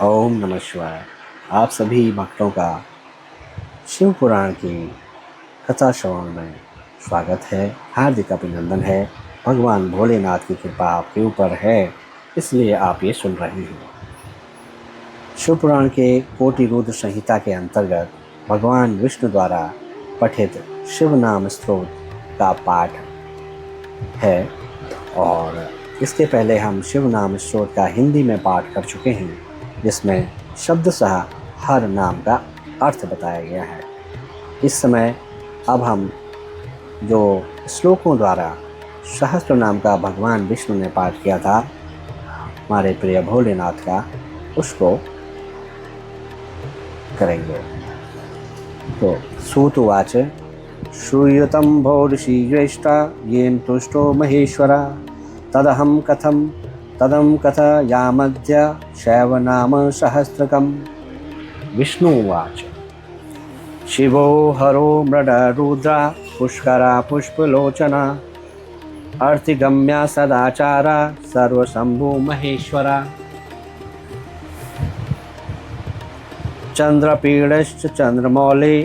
ओम नमः शिवाय। आप सभी भक्तों का शिव पुराण की कथा श्रवण में स्वागत है, हार्दिक अभिनंदन है। भगवान भोलेनाथ की कृपा आपके ऊपर है, इसलिए आप ये सुन रहे हैं। शिव पुराण के कोटि रुद्र संहिता के अंतर्गत भगवान विष्णु द्वारा पठित शिव नाम स्तोत्र का पाठ है और इसके पहले हम शिव नाम स्तोत्र का हिंदी में पाठ कर चुके हैं, जिसमें शब्दशः हर नाम का अर्थ बताया गया है। इस समय अब हम जो श्लोकों द्वारा सहस्त्र नाम का भगवान विष्णु ने पाठ किया था हमारे प्रिय भोलेनाथ का, उसको करेंगे। तो सूतुवाच श्रूयतं भो ऋषिश्रेष्ठा येन तुष्टो महेश्वरा तदहं कथयामद्य शैवनाम सहस्रकम्। विष्णु उवाच शिवो हरो मृडरुद्रा पुष्करा पुष्पलोचना अर्थिगम्या सदाचारा सर्वशंभु महेश्वरा चंद्रपीडश्च चंद्रमौले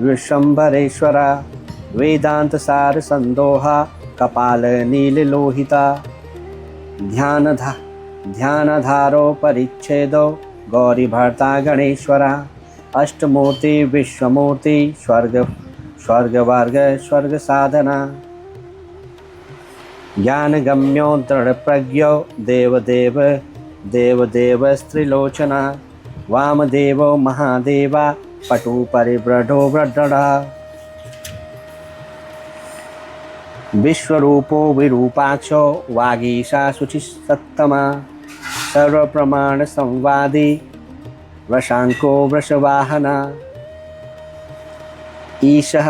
विश्वम्भरेश्वरा वेदांतसार संदोहा कपाल नीललोहिता ध्यानधारो परिच्छेदो गौरी भर्ता गणेश्वरा अष्टमूर्ति विश्वमूर्ति स्वर्ग साधना ज्ञानगम्यो दृढ़प्रज्ञो देवदेव स्त्रिलोचना वामदेवो महादेवा पटु परिव्रढो व्रडा विश्वरूपो विरूपाक्षो वागीशा शुचिसत्तमा सर्वप्रमाण संवादी वशांको वृषवाहना ईशः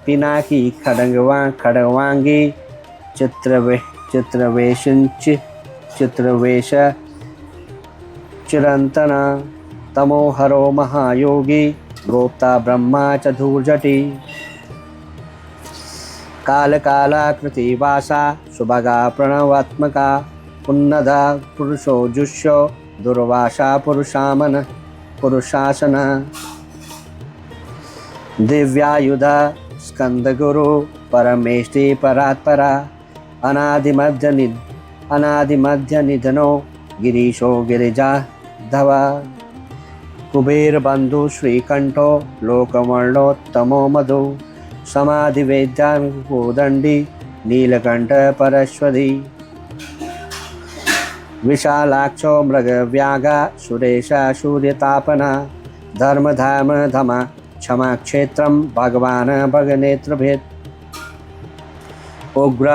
पिनाकी खड्गवांगी चित्रवेश चिरंतना तमोहरो महायोगी गोप्ता ब्रह्मा च धूर्जटी कालकालाकृति वासा सुभगा प्रणवात्मका उन्नदा पुरुषो जुष्यो दुर्वासा पुरुषासन दिव्यायुधा स्कंदगुरु परमेष्टि परात्परा अनादिमध्य निधनो गिरीशो गिरिजा धवा कुबेर बंधु श्रीकंठो लोकवर्णोत्तमो मधु समाधिवेद्यादंडी नीलकंठ परश्वधी विशालाक्षो मृगव्यागा सुरेशा सूर्यतापना धर्मधाम धमा क्षमा क्षेत्रम भगवान भगनेत्रभेद उग्र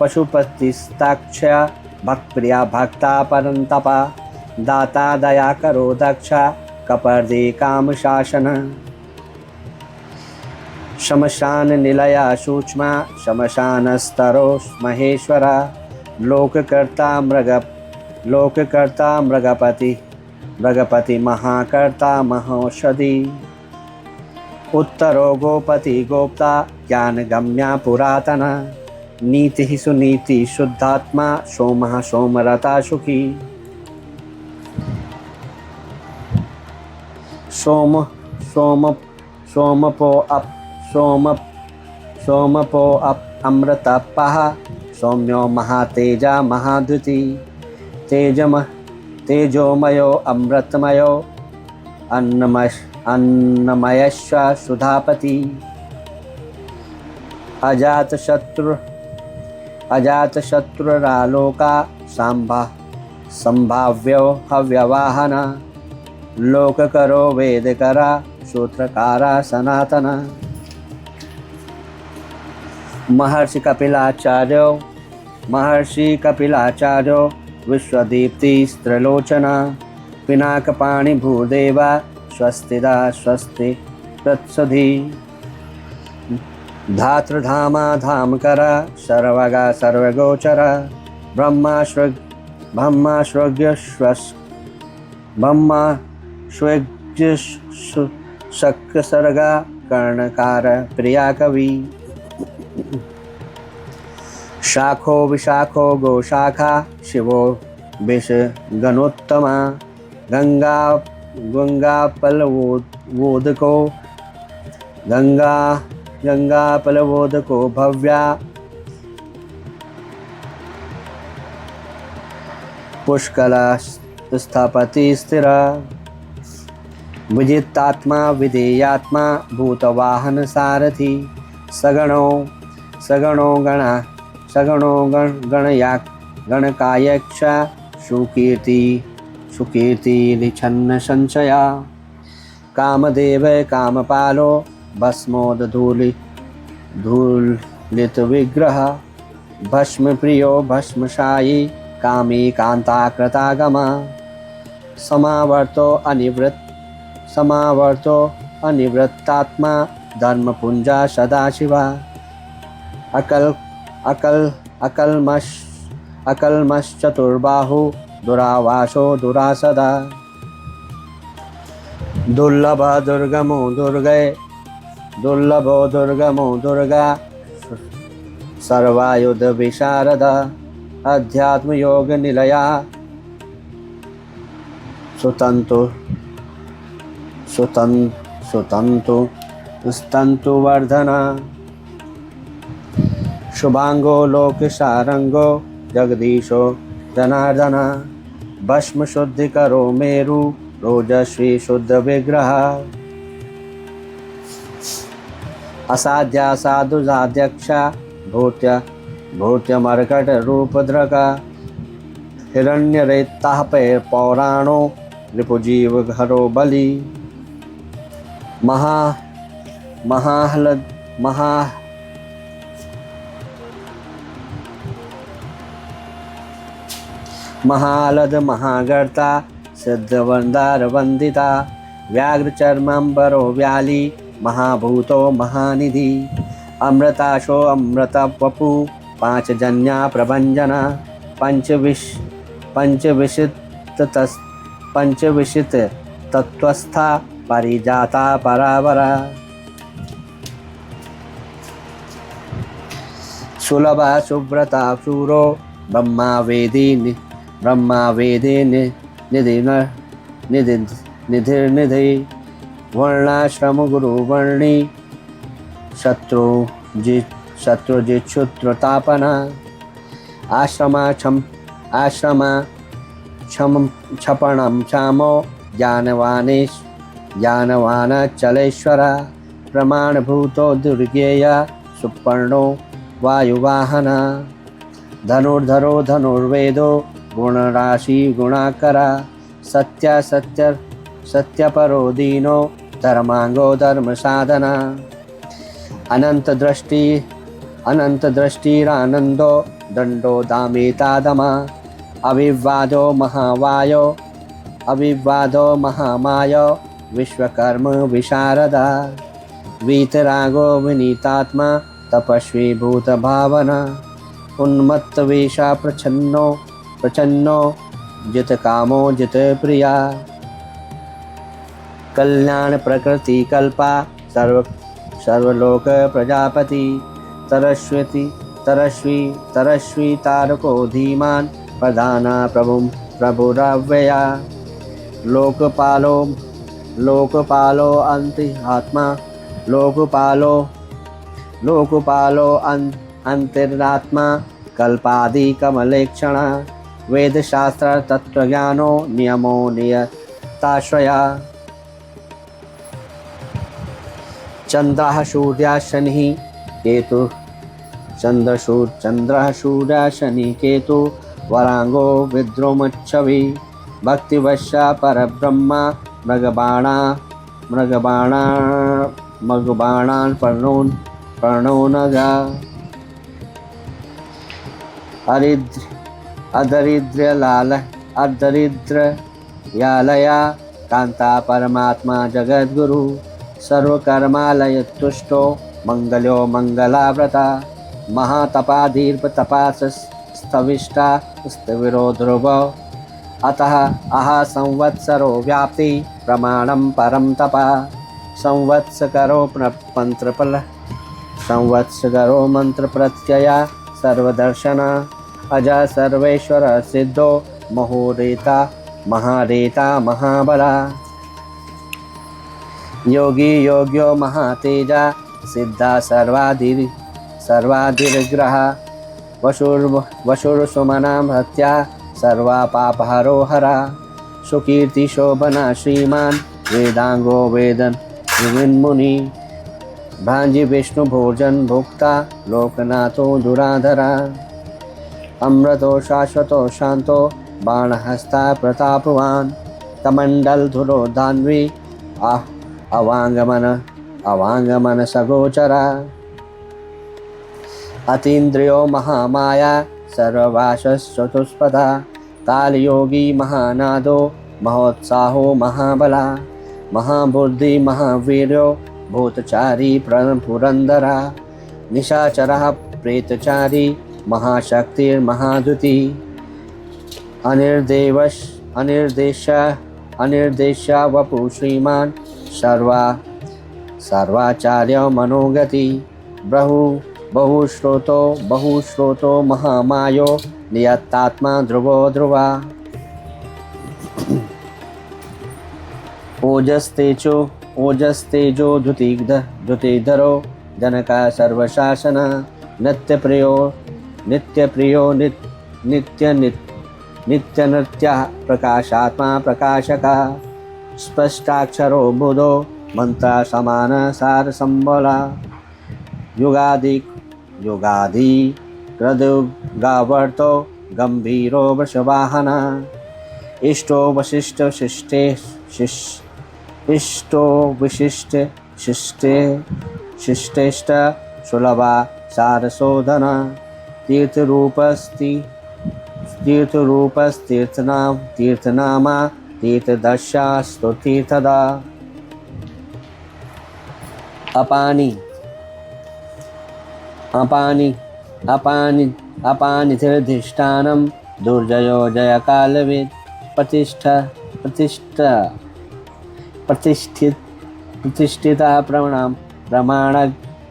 पशुपतिस्ताक्षा भक्प्रिया भक्ता परंतपा दाता दया करो दक्षा कपर्दी काम शासन शमशान निलया सूक्ष्मा शमशान स्तरो महेश्वरा लोककर्ता मृगपति महाकर्ता महौषधि उत्तरो गोपति गोप्ता ज्ञानगम्या पुरातना नीति सुनीति शुद्धात्मा सोमः सोमरता सुखी सोमपो अमृतपः सौम्यो महातेजा महाद्युति तेजोमयो अमृतमयो अन्नमयश्व सुधापति अजातशत्रुरालोका संभाव्यो हव्यवाहना लोककरो वेदकरा सूत्रकारा सनातना महर्षि कपिलाचार्यो विश्वदीप्ति स्त्रिलोचना पिनाकपाणि भूदेवा स्वस्तिदा स्वस्ति तत्सधि धातृधामा धामकरा सर्वगा सर्वगोचरा ब्रह्मा शक्सर्गा कर्णकार प्रिया कवि शाखो विशाखो गोशाखा शिवो विष गणोत्तमा गंगा गंगा पलवोदको गंगा गंगा पलवोदको भव्या पुष्कला स्थापति स्थिरा विजितात्मा विधेयात्मा भूतवाहन सारथी सगणो गणया गणकायक्ष सुकीर्ति लिछन्न संशया कामदेव कामपालो धूलित विग्रह भस्म प्रियो भस्मशायी कामी कांताकृतागमा समावर्तो अनिवृत्तात्मा धर्मपुंजा सदाशिवा अकल्मश्चतुर्बाहु दुरावासो दुरासदा दुर्लभो दुर्गमो दुर्गा सर्वायुध विशारदा अध्यात्म योग निलया सुतंतु स्तंतु वर्धना शुभांगो लोक सारंगो जगदीशो जनार्दना भस्म शुद्धि करो मेरु रोजस्वी शुद्ध विग्रह असाध्या साधु साध्यक्षा भूत्य मरकट रूपद्रका हिरण्यरेत्ताः पौराणो रिपुजीव घरो बलि महालद महागर्ता सिद्धवंदार वंदिता व्याघ्र चर्मांबरो व्याली महाभूतो महानिधि अमृताशो अमृत वपु पांचजन्या प्रभंजना पंचविशित तत्वस्था परिजाता परावरा सुलभा सुव्रता शूरो ब्रह्मावेदी निधि वर्णाश्रम गुरु वर्णी शत्रुजिच्छुत्रतापना आश्रमा क्षपणं क्षामो ज्ञानवान चलेश्वरा प्रमाणभूतो दुर्गेया सुपर्णो वायुवाहना धनुर्धरो धनुर्वेदो गुणराशि गुणाकरा सत्यपरो दीनो धर्मांगो धर्म साधना अनंतदृष्टिरानंदो दंडो दामितादमा अविवादो महामायो विश्वकर्म विशारदा वीतरागो विनीतात्मा तपस्वी भूत भावना उन्मत्त वेशा प्रच्छन्नो जित कामो जित प्रिया कल्याण प्रकृति कल्पा सर्वलोक प्रजापति तरस्वी तारको धीमान प्रधाना प्रभुरव्यया लोकपालो अंति आत्मा लोकपालो अंतरात्मा कल्पादि कमलेक्षणा वेदशास्त्र तत्वज्ञानो नियमो नियताश्रया चंद्रः सूर्यः शनिः केतु चंद्रः सूर्यः शनिः केतु वरांगो विद्रोमच्छवि भक्तिवश्या परब्रह्मा मृगबाणान् प्रणोनगा अदरिद्र्यालया कांता परमात्मा जगद्गुरु सर्वकर्मालय तुष्टो मंगलो मंगलाव्रता महातपाधीर्पतपासस्तविष्टा स्थिविरो ध्रुव अतः अहा संवत्सरो व्याप्ति प्रमाणं परं तपा संवत्सकरो मंत्र प्रत्यया सर्वदर्शन अजा सर्वेश्वर सिद्धो महोरेता महारेता महाबला योगी योग्यो महातेजा सिद्धा सर्वाधिर्ग्रह वशुर्सुमना हत्या सर्वा पापहरो हरा सुकीर्ति शोभना श्रीमान वेदांगो वेदन विमुनि भांजी विष्णु भोजन भुक्ता लोकनाथो दुराधरा अमृतो शाश्वतो शांतो बाणहस्ता प्रतापवान कमंडल धुरो दान्वी अवांगमन सगोचरा अतीन्द्रियो महामाया सर्ववासश्चतुष्पदा कालयोगी महानादो महोत्साहो महाबला महाबुद्धि महावीर्यो भूतचारी पुरंदरा निशाचरः प्रेतचारी महाशक्तिर्महाद्युति अनिर्देशा वपु श्रीमान सर्वाचार्य मनोगति बहुश्रोतो महामायो नियतात्मा ध्रुवो ध्रुवा ओजस्तेजो द्युतिधरो जनका सर्वशासन नित्य प्रकाशात्मा प्रकाशका स्पष्टाक्षरो बुधो मंत्र समान सार संबला युगादि कृदुगावर्तो गंभीरो वृषवाहना इष्टो विशिष्ट शिष्टेष्ट सुलभा सारसोधना तीर्थनामा तीर्थदशा स्तुतीर्थदा अपानिधिष्ठानं दुर्जयो जयकालविद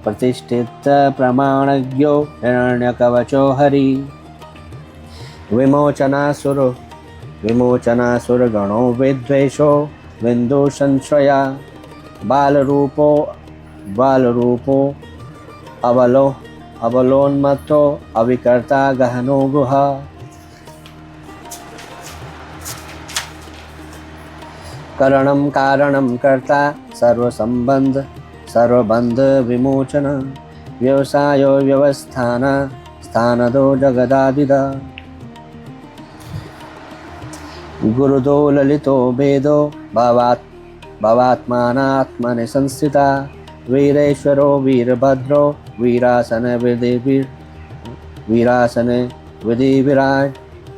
प्रतिष्ठिता प्रमाणज्ञो हिरण्यकवचो हरि विमोचनासुरगणो विद्वेषो बिन्दु संश्रया बालरूपो अवलोन्मत्तो अविकर्ता गहनो गुहा करणं कारणं कर्ता सर्वबंध विमोचन व्यवसायो स्थानदो जगदादिदा गुरुदो ललितो भेदो भवात्मानात्मनि संस्थिता वीरेश्वरो वीरभद्रो वीरासन विधिविराज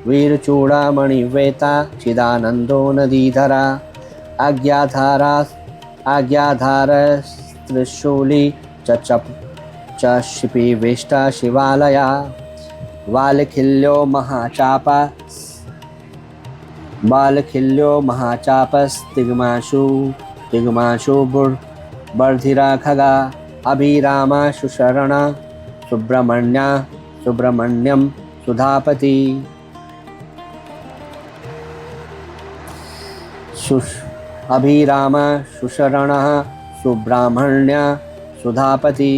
वीरचूड़ामणिवेता चिदानंदो नदीधरा आज्ञाधारस्त्रिशूली शिपी वेष्टा शिवालया बालखिल्यो महाचापस्तिग्माशु बर्धिरा खगा अभिरामा सुशरणा सुब्रह्मण्यम सुधापति अभिरामा सुशरणः सुब्रह्मण्य सुधापति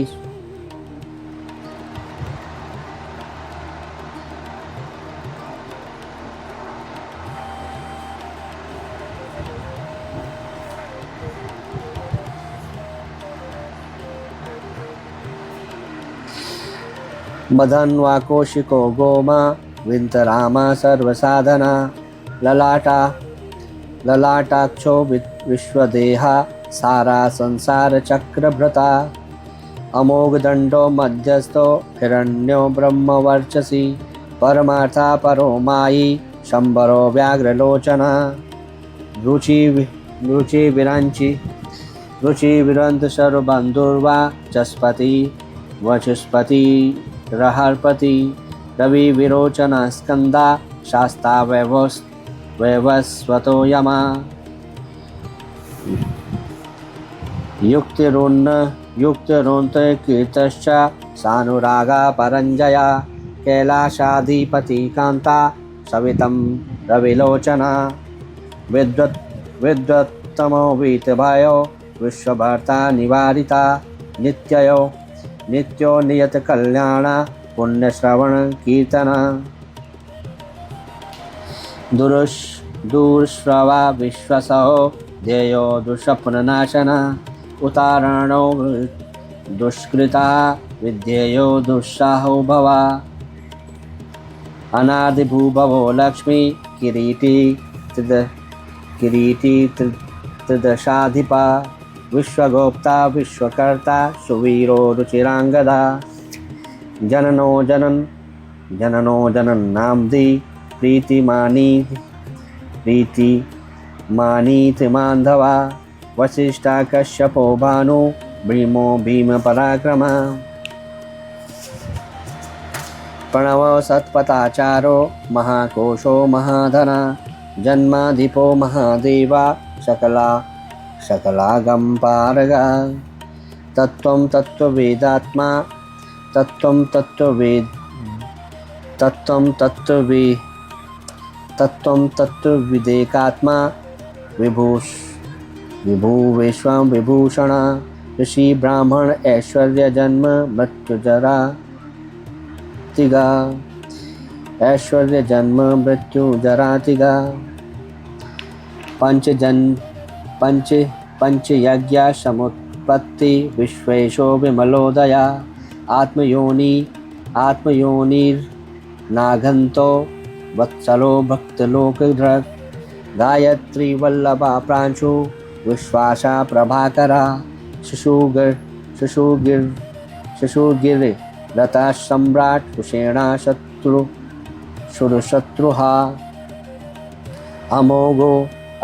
मदन्वा कौशिको गोमा विंतरामा सर्वसाधना ललाटाक्षो विश्वदेहा सारा संसार चक्रभृता अमोघदंडो मध्यस्थो हिरण्यो ब्रह्मवर्चसी परमार्था परो मायी शंबरो व्याघ्रलोचना रुचि विरंत सर्वबंधुर्वा चस्पति वचस्पति रहर्पति रवि विरोचना स्कंदा शास्ता वैवस्वतो यमा युक्तिरोन्त कीर्तश्च सानुरागा परंजया कैलाशाधिपति कांता सवितं रविलोचना विद्वत्तमो वीतभयो विश्वभर्ता निवारिता नित्यो नियत कल्याण पुण्यश्रवण कीर्तना दूरश्रवा विश्वसहो ध्येयो दुष्स्वप्ननाशना उतारणो दुष्कृता विद्येयो दुस्साहो भवा अनादिभूभवो लक्ष्मी किरीटी त्रिदशाधिपा विश्वगोप्ता विश्वकर्ता सुवीरो रुचिरांगदा जननो जनन नामधि प्रीतिमानीत माधवा वसिष्ठा कश्यपो भानु भीमो भीम पराक्रमा प्रणवो सत्पथाचारो महाकोशो महाधना जन्माधिपो महादेवा सकलागम्पारगा तत्त्वं तत्त्ववेदात्मा तत्त्वं तत्त्वविदेकात्मा विभुविश्वं विभूषणा ऋषि ब्राह्मण ऐश्वर्य जन्म मृत्युजरा तिगा ऐश्वर्य जन्म मृत्युजरा तिगा पंचयज्ञ समुत्पत्ति विश्वेशो विमलोदया आत्मयोनिर्नागन्तो वत्सलो भक्तलोकधृक् गायत्री वल्लभा प्रांशु विश्वासा प्रभाकरा शिशुगिर लता सम्राट कुशेणा शत्रुहा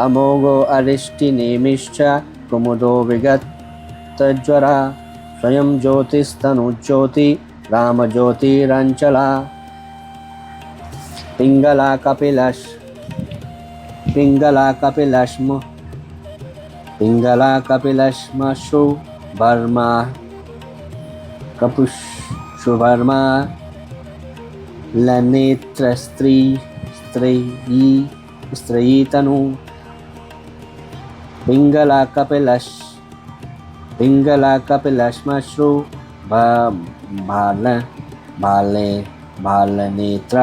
अमोघो अरिष्टिनेमिश्च कुमुदो विगतज्वरा स्वयं ज्योतिस्तनुज्योति रामज्योतिरञ्चला पिंगला कपिलश्मशु वर्मा कपुषुवर्मा लनेत्र स्त्री तनु पिंगला कपिलश्मशु भालनेत्र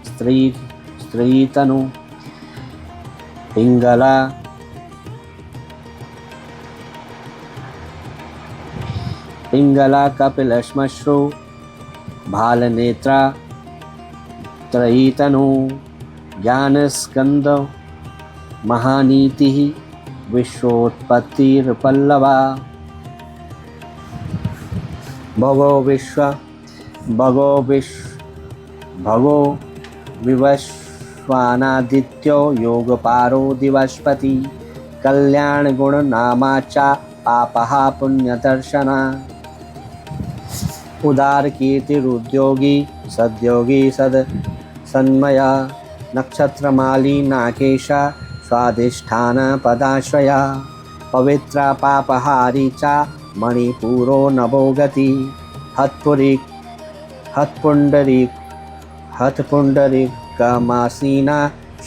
स्त्री तनु पिंगला कपिलश्मश्रु भालनेत्रा त्रयीतनु ज्ञानस्कंद महानीतिः विश्वोत्पत्तिर्पल्लवा भगो विवस्वानादित्यो योगपारो दिवस्पति कल्याण गुण नामाचा पापः पुण्यदर्शना उदार कीर्तिरुद्योगी सद्योगी सन्मया नक्षत्रमाली नाकेशा स्वाधिष्ठान पदाश्रया पवित्रा पापहारी चा मणिपुरो नभोगति हतपुंडरीकमासीना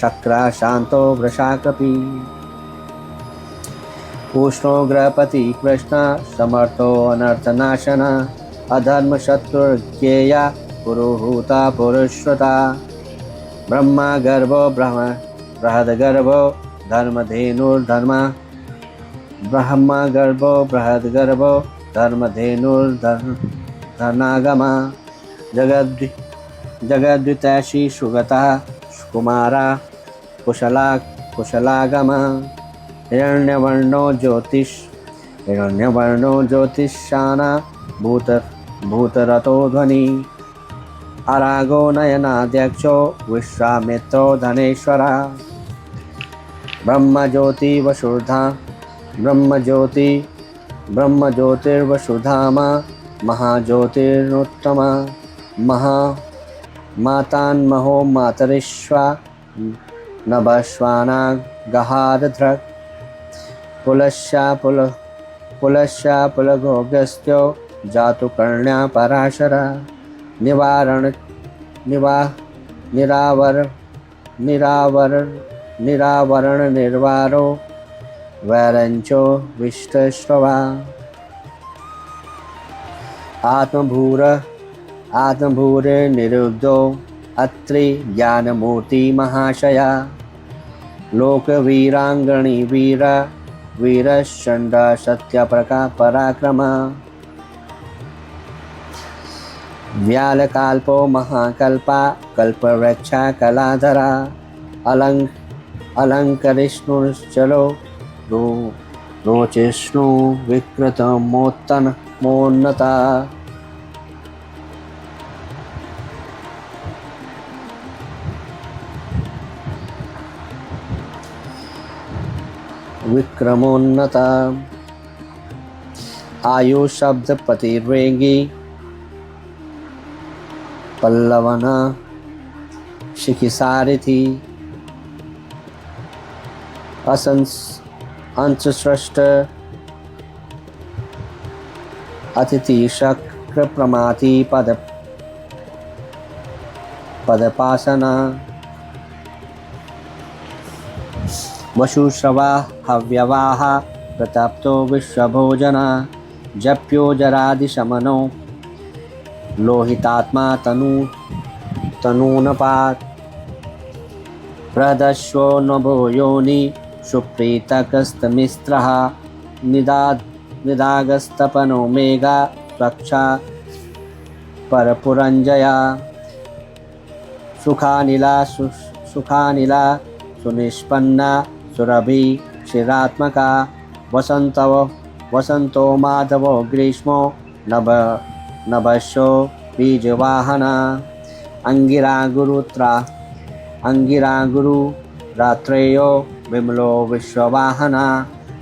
शक्रा शांतो वृषाकपि उष्णोग्रपति कृष्ण समर्थो अनर्थनाशना अधर्म शत्रुर्ज्ञेया पुरुहूता पुरुश्रुता ब्रह्मा गर्भो बृहद्गर्भो धर्मधेनुर्धर्मा ब्रह्मा गर्भो बृहद्गर्भो धर्मधेनुर्धर्नागमा जगद्वितैषी सुगता कुमारा कुशलागमा हिरण्यवर्णो ज्योतिषाना भूतरतो ध्वनि अरागो नयनाध्यक्षो विश्वामित्रो धनेश्वरा ब्रह्मज्योतिर्वसुधामा महाज्योतिरुत्तमा मातान्महो मातरिश्वा नभस्वाना गहारधृक् पुलस्या पुलगोगस्त्यो जातु कर्ण्या पराशरा निवा निरावर निरावर निरावरण निर्वारो वैरंचो विष्टश्रवा आत्मभूर निरुद्धो अत्रि ज्ञानमूर्ति महाशया लोकवीरांगणी वीरश्चंड सत्यप्रका पराक्रम व्यालकाल्पो महाकल्पा कल्पवृक्षा कलाधरा अलंकरिष्णुश्चलो रोचिष्णु विकृतमोन्नता विक्रमोन्नता आयु शब्द पतिर्वेगी पल्लवना शिखिसारिथि अंशसृष्ट अतिथि शक्र प्रमाति पदपासना वशुश्रवा हव्यवाह प्रतप्तो विश्वभोजना जप्यो जरादिशमनो लोहितात्मा तनूनपात् प्रदश्वो नभो योनि सुप्रीतकस्तमिस्त्रः निदागस्तपनो मेघा रक्षा परपुरञ्जया सुखानिला सुनिष्पन्ना सुरभि क्षीरात्मका वसंतो माधवो ग्रीष्मो नभस्यो बीजवाहना अंगिरा गुरु रात्रेयो विमलो विश्ववाहना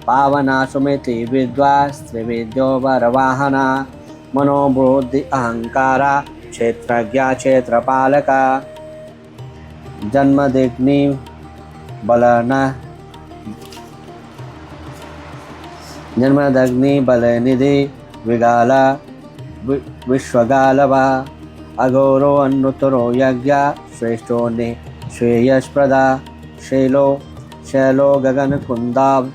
पावना सुमिति विद्वा त्रिविद्यो वरवाहना मनोबुद्धि अहंकारा क्षेत्रज्ञा क्षेत्रपालका जन्मदिग्नि बलनिधि विगाला विश्वगालवा अघोरो अन्नुतरो यज्ञ श्रेष्ठो श्रेयस्प्रदा शैलो गगन कुंदाभ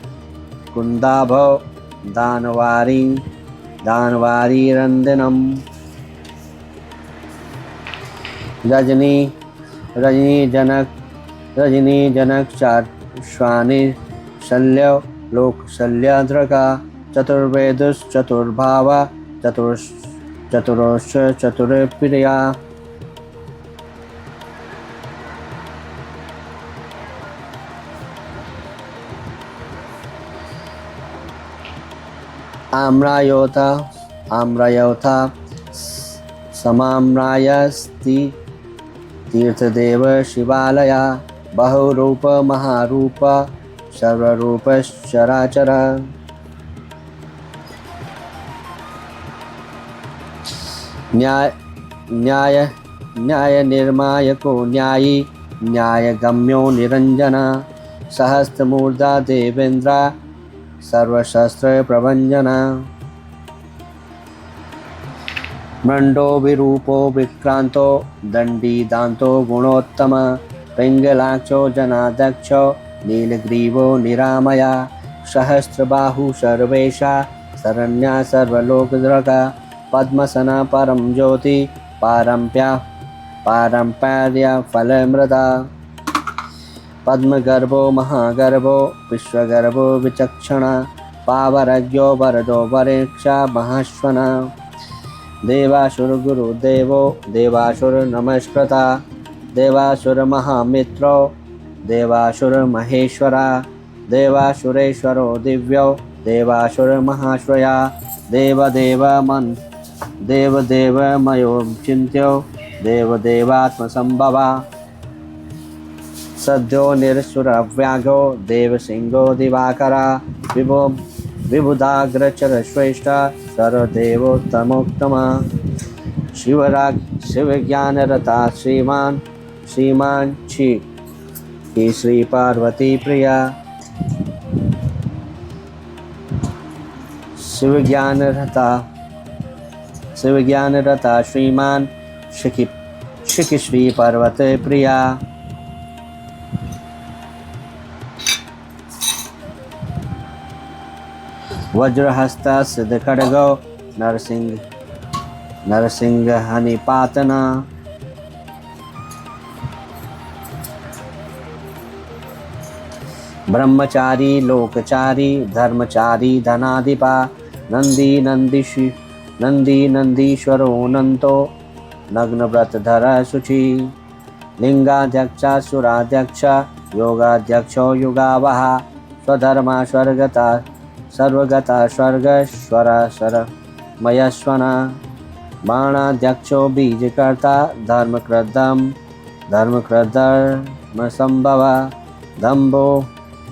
दानवारी रंदनम रजनी जनक चार्श्वानि शल्य लोक शल्याद्रका चतुर्वेदश्चतुर्भाव चतुरोश्च चतुर्प्रिया आम्रायोथा समाम्रायस्ति तीर्थदेव शिवालया बहुरूप महारूप सर्वरूपश्चराचर न्याय निर्मायको न्यायी न्यायगम्यो निरंजना सहस्त्रमूर्धा देवेन्द्र सर्वशस्त्र प्रभंजना मृंडो विरूपो विक्रांतो दंडी दांतो गुणोत्तम पिंगलाक्षो जनाध्यक्षो नीलग्रीवो निरामया सहस्रबाहु सर्वेशा शरण्या सर्वलोकद्रका पद्मसना परम ज्योति पारंपर्य फलमृदा पद्मगर्भो महागर्भो विश्वगर्भो विचक्षणा पावरज्ञो वरदो वरेक्षा महाश्वना देवासुर गुरुदेवो देवासुर नमस्कृता देवासुर महामित्रो देवासुर महेश्वरा देवासुरेश्वरो दिव्यो देवासुर महाश्वया देवदेवमयो चिन्त्यो देवदेवात्मसंभवा सद्यो निरसुरव्याघो देवसिंहो दिवाकरा विबुधाग्रचरश्रेष्ठ सर्वदेवोत्तमोत्तमा शिवज्ञानरता श्रीमान श्री पार्वती प्रिया शिवज्ञानरता श्रीमान ऋषिक श्री पर्वत प्रिया। वज्रहस्त सिद्ध खड्गो नरसिंह हनिपातना। ब्रह्मचारी लोकचारी धर्मचारी धनाधिपा। नंदी नंदीश्वरो नंतो नग्नव्रतधर शुचि। लिंगाध्यक्ष सुराध्यक्ष योगाध्यक्षो युगावः। स्वधर्मा सर्वगता स्वर्गेश्वर मयस्वना। बाणाध्यक्षो बीजकर्ता धर्मकृद्धर्मसंभव।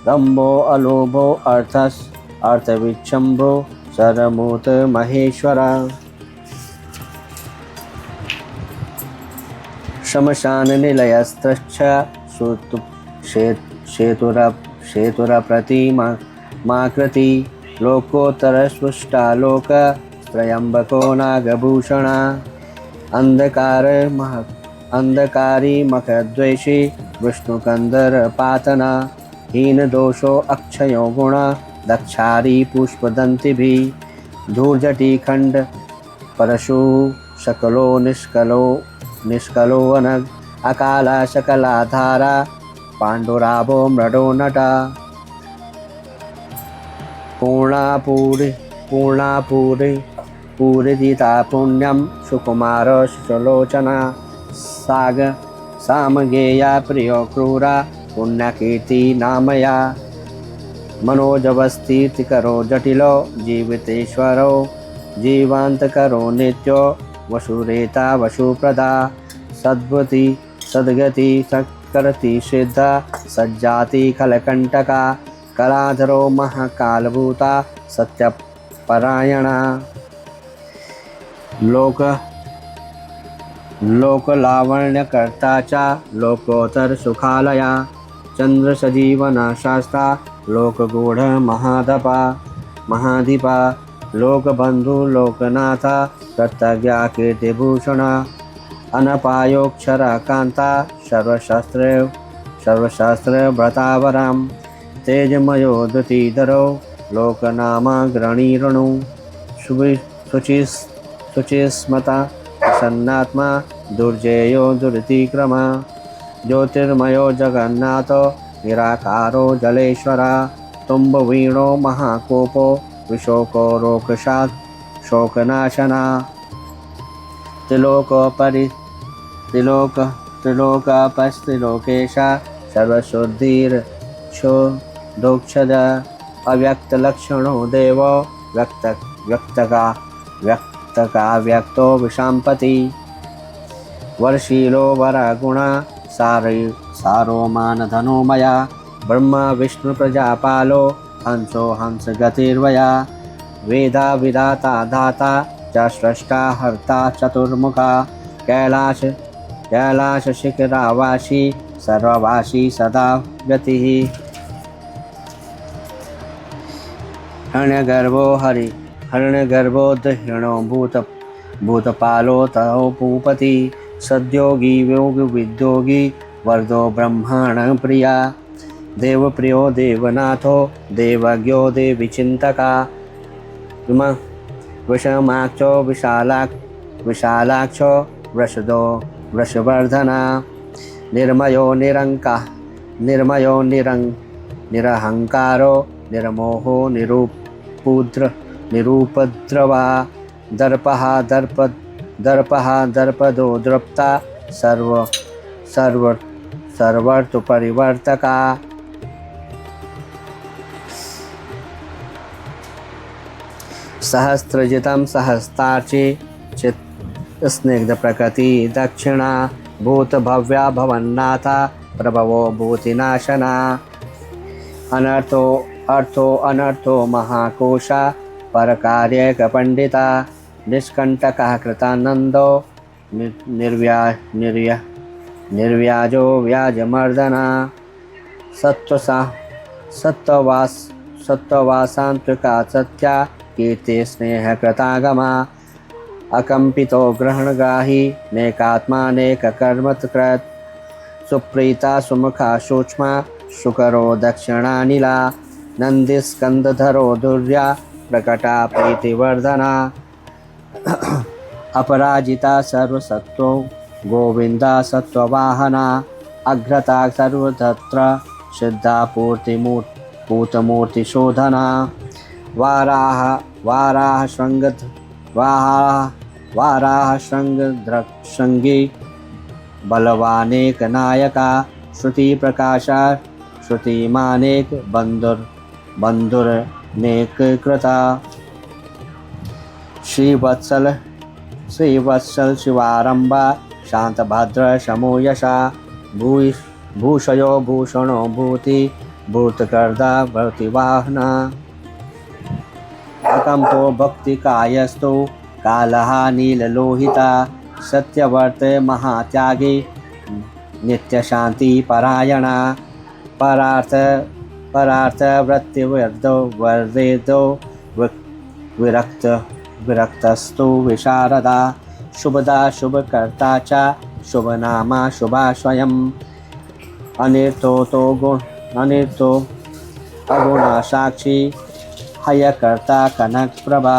दम्भो अलोभो अर्थविच्छम्भो सरमूत महेश्वर। श्मशान निलयस्त्रच्छ शेतुरप्रतिमाकृति। लोकोत्तरस्पृष्टालोक त्रयम्बको नागभूषण। अंधकारी मखद्वेषी विष्णुकन्दरपातना। हीनदोषो अक्षयो गुण दक्षारी पुष्पदन्तिभिः। धूर्जटी खण्ड परशु शकलो निष्कलो अनग। अकाला शकलाधारा पाण्डुराभो मृडो नटा। पूरिदिता पुण्यं सुकुमार सुलोचना। सामगेया प्रियो क्रूरा पुण्यकीर्ति नामया। मनोजवस्थितिकरो जटिलो जीवितेश्वरो। जीवान्तकरो नित्यो वसुरेता वसुप्रदा। सद्गति सत्करति सिद्धा सज्जाति खलकंटका। कलाधरो महाकालभूता सत्यपरायणा। लोकलावण्यकर्ता च लोकोत्तर सुखालया। चंद्र सजीवना शास्ता लोकगूढ़ महाधिपा। लोकबंधु लोकनाथा कृतज्ञा कीर्तिभूषणा। अनपायोक्षरा कांता सर्वशास्त्र व्रतावराम। तेजमयो द्युतिधरो लोकनामाग्रणीरणु। शुचिस्मता प्रसन्नात्मा दुर्जेयो दुरितिक्रमा। ज्योतिर्मयो जगन्नाथो निराकारो जलेश्वरा। तुम्बवीणो महाकोपो विशोको रोकशात् शोकनाशना। त्रिलोकपस्त्रिलोकेशा सर्वशुद्धिर्क्षोदोक्षद। अव्यक्तलक्षणो देवो व्यक्तो विशाम्पति। वर्षीलो वरगुणा सारो मानधनो मया। ब्रह्मा विष्णु प्रजापालो हंसो हंस गतिर्वया। वेदा विधाता दाता च स्रष्टा हर्ता चतुर्मुखा। कैलाश शिखरावासी सर्ववासी सदा गतिः। हरण्यगर्भो दह्यणो भूतपालो ततो भूपति। सद्योगी योगविद्योगी वरदो ब्रह्मण प्रिया। देवप्रियो देवनाथो देवज्ञो देवीचिन्तका। विषमाक्षो विशालाक्षो वृषदो वृषवर्धना। निर्मयो निरहंकारो निर्मोहो निरुपद्रवा। दर्पदो द्रप्ता सर्वर्तु परिवर्तका। सहस्रजितं सहस्तार्ची स्निग्ध प्रकृति दक्षिणा। भूतभव्या भवन्नाथा प्रभवो भूतिनाशना। अनर्थो महाकोशा परकार्यक पंडिता। निष्कंटकः कृतानंदो निर्व्याजो व्याजमर्दना। सत्त्ववासांत्रिका सत्या कीर्ति स्नेह कृतागमा। अकम्पितो ग्रहणग्राही नेकात्मानेककर्मकृत् सुप्रीता सुमुखा सूक्ष्मा सुकरो दक्षिणानिला नन्दिस्कन्धधरो दुर्या प्रकटा प्रीतिवर्धना अपराजिता सर्वसत्त्वो गोविन्दा सत्त्ववाहना अग्रता सर्वतत्र सिद्धा पूतमूर्तिशोधना वाराह शृङ्गी बलवानेक नायका श्रुति प्रकाशा श्रुतिमानेक बंधुरनेक कृता श्रीवत्सल शिवारंभा शांतभद्र शमो यशा भूषयो भूषणो भूति भूतकर्दा भक्तिवाहना अकम्पो भक्तिकायस्तु कालः नीललोहिता सत्यवर्ते महात्यागी नित्यशान्ति परायणा परार्थ वृत्तिवर्देदो विरक्तस्तु विशारदा शुभदा शुभकर्ता च शुभनामा शुभाश्वयम् अनिर्तो अगुणा साक्षी हयकर्ता कनकप्रभा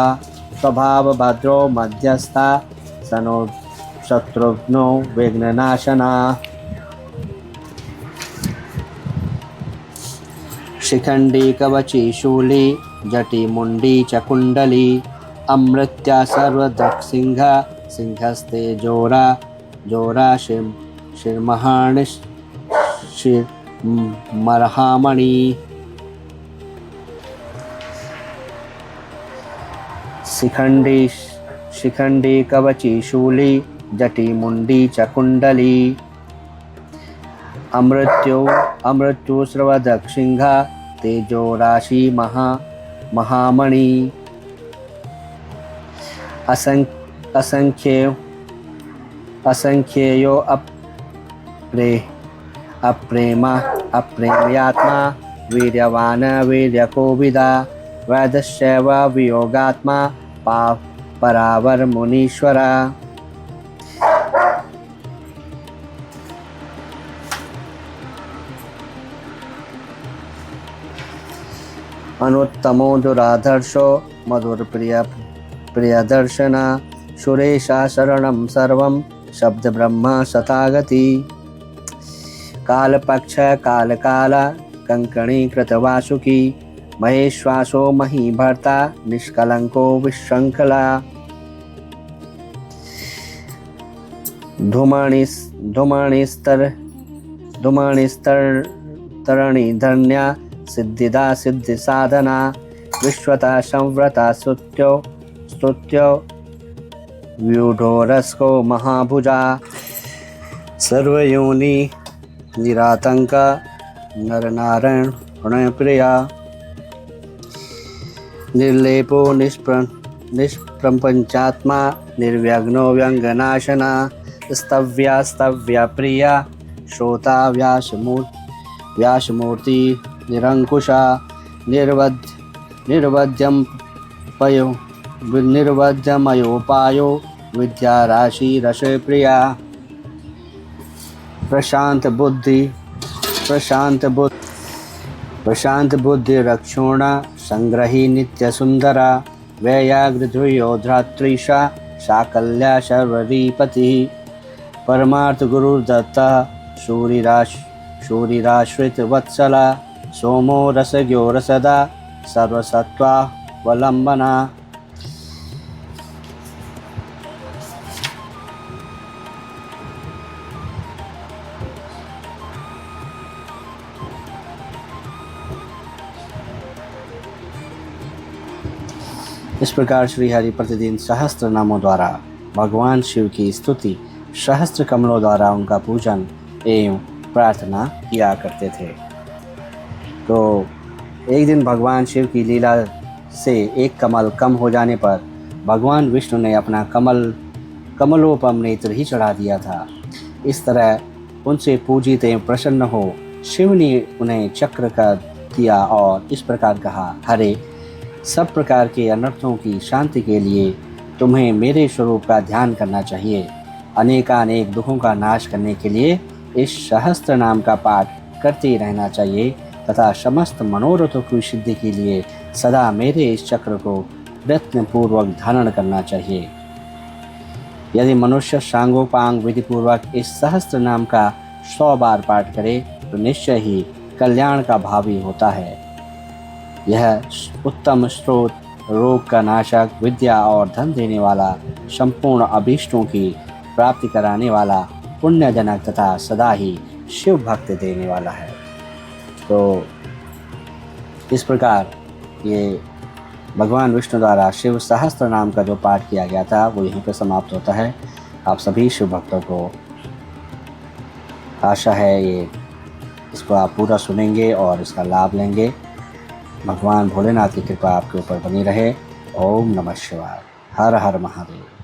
स्वभावभद्रो मध्यस्था सनो शत्रुघ्नो विघ्ननाशना शिखंडी कवची शूली जटी मुंडी च कुंडली अमृत्या सर्वदक्षसिंह सिंहस्ते जोरा शिरमहामणि शिखंडी कवची शूली जटी मुंडी च कुंडली अमृत्यु सर्वदक्षसिंह तेजो राशि महामणि असंख्येयो अप्रेम्यात्मा वीर्यवान वीर्यकोविदा वैदश्चैव वियोगात्मा परावर मुनीश्वरा अनुत्तमो दुराधर्षो मधुर प्रियदर्शना सुरेशा शरणं सर्वं शब्द ब्रह्म शतागति कालपक्ष कालकाला कंकणी कृतवासुकी महेश्वासो महीभर्ता निष्कलंको विशृंखला धूमणिस्तरणी धन्या सिद्धिदा सिद्धि साधना विश्वता संव्रता स्तुत्यो व्यूढोरस्को महाभुजा सर्वयोनि निरातंका नरनारायण प्रिया निर्लेपो निष्प्रपंचात्मा निर्व्यग्नो व्यंगनाशना स्तव्या प्रिया श्रोता व्यासमूर्ति निरंकुशा निर्वध्यमयोपायो विद्याराशि रसप्रिया प्रशांत बुद्धि रक्षोणा संग्रही नित्य सुंदरा वैयाग्रध्रुयो धृतृषा शाकल्या शर्वरीपति परमार्थ गुरुदत्ता शूरिराश्रित वत्सला सोमो रसज्ञो रसदा सर्वसत्त्वावलंबना इस प्रकार श्री हरि प्रतिदिन सहस्त्र नामों द्वारा भगवान शिव की स्तुति, सहस्त्र कमलों द्वारा उनका पूजन एवं प्रार्थना किया करते थे। तो एक दिन भगवान शिव की लीला से एक कमल कम हो जाने पर भगवान विष्णु ने अपना कमलोपम नेत्र ही चढ़ा दिया था। इस तरह उनसे पूजित एवं प्रसन्न हो शिव ने उन्हें चक्र कर दिया और इस प्रकार कहा, हरे, सब प्रकार के अनर्थों की शांति के लिए तुम्हें मेरे स्वरूप का ध्यान करना चाहिए। अनेकानेक दुखों का नाश करने के लिए इस सहस्त्र नाम का पाठ करते रहना चाहिए तथा समस्त मनोरथों की सिद्धि के लिए सदा मेरे इस चक्र को प्रयत्नपूर्वक धारण करना चाहिए। यदि मनुष्य सांगोपांग विधि पूर्वक इस सहस्त्र नाम का 100 बार पाठ करे तो निश्चय ही कल्याण का भावी होता है। यह उत्तम स्रोत, रोग का नाशक, विद्या और धन देने वाला, संपूर्ण अभीष्टों की प्राप्ति कराने वाला, पुण्यजनक तथा सदा ही शिव भक्त देने वाला है। तो इस प्रकार ये भगवान विष्णु द्वारा शिव सहस्त्र नाम का जो पाठ किया गया था वो यहीं पर समाप्त होता है। आप सभी शिव भक्तों को आशा है ये इसको आप पूरा सुनेंगे और इसका लाभ लेंगे। भगवान भोलेनाथ की कृपा आपके ऊपर बनी रहे। ओम नमः शिवाय। हर हर महादेव।